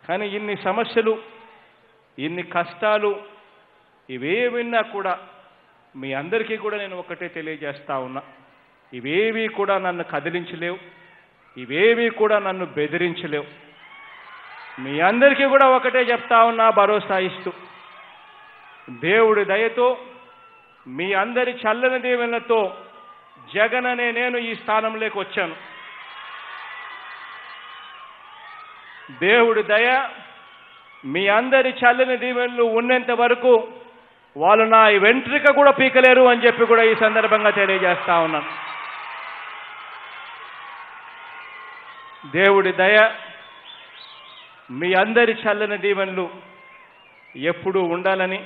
కానీ ఇన్ని సమస్యలు, ఇన్ని కష్టాలు ఇవేవిన్నా కూడా మీ అందరికీ కూడా నేను ఒకటే తెలియజేస్తా ఉన్నా, ఇవేవి కూడా నన్ను కదిలించలేవు, ఇవేవి కూడా నన్ను బెదిరించలేవు. మీ అందరికీ కూడా ఒకటే చెప్తా ఉన్నా, భరోసా ఇస్తూ దేవుడి దయతో మీ అందరి చల్లని దీవెనలతో జగన్ అనే నేను ఈ స్థానంలోకి వచ్చాను. దేవుడి దయ మీ అందరి చల్లని దీవెనలు ఉన్నంత వరకు వాళ్ళు నా వెంట్రిక కూడా పీకలేరు అని చెప్పి కూడా ఈ సందర్భంగా తెలియజేస్తా ఉన్నాను. దేవుడి దయ మీ అందరి చల్లని దీవెనలు ఎప్పుడూ ఉండాలని,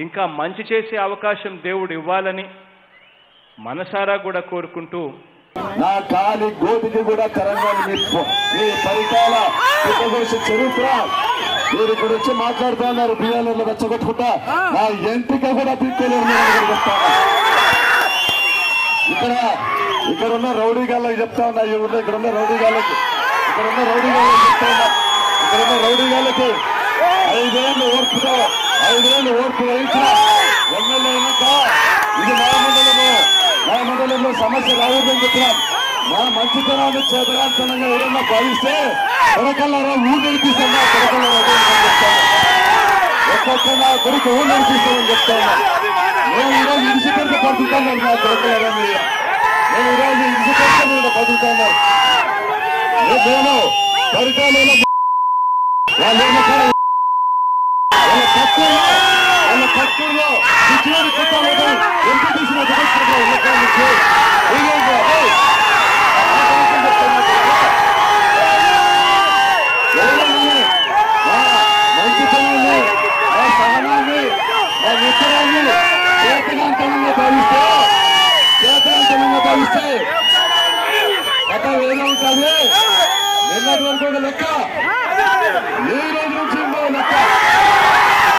ఇంకా మంచి చేసే అవకాశం దేవుడు ఇవ్వాలని మనసారా కూడా కోరుకుంటూ, నా కాలి గోటికి కూడా తెలంగాణ మీ పరిపాల చరిత్ర మీరు ఇక్కడ వచ్చి మాట్లాడుతున్నారు. బియ్యాలలో రెచ్చగొట్టుకుంటా నా ఎంపిక కూడా పీక్కోలేరు. ఇక్కడ ఉన్న రౌడీ గాళ్ళకి చెప్తా ఉన్నా, ఇక్కడ ఉన్న రౌడీ గాళ్ళకి చెప్తా ఉన్నా, ఇక్కడ ఉన్న రౌడీ గాళ్ళకి 5 ఏళ్ళు ఓర్పు వహించిన ఎమ్మెల్యే అయినాక ఇది మా మండలంలో సమస్య రావద్దని చెప్పినాం. మా మంచితనాన్ని చేతగాంతనంగా ఎవరన్నా భావిస్తే కొడకల్లారా ఊరు నడిపిస్తున్నా, ఒక్కొక్క నా కొడుకు ఊరు నడిపిస్తామని చెప్తా ఉన్నా. నేను ఈరోజు ఇన్సిడెంట్ బతుకుతున్నాను. నా కొడకల్లారా మీద నేను ఈరోజు ఇన్సిడెంట్ మీద బతుకుతున్నాను. నేను పరిపాలన వాళ్ళ పక్కూరులో సిచ్యువేషన్ కొట్టాలని ఎంత తీసిన మంచితనాన్ని, ఆ సహనాన్ని, ఆ ఉత్తరాన్ని చేతనాంతనంగా భావిస్తే కథ వేరే ఉంటుంది. నిన్నటి వరకు ఒక లెక్క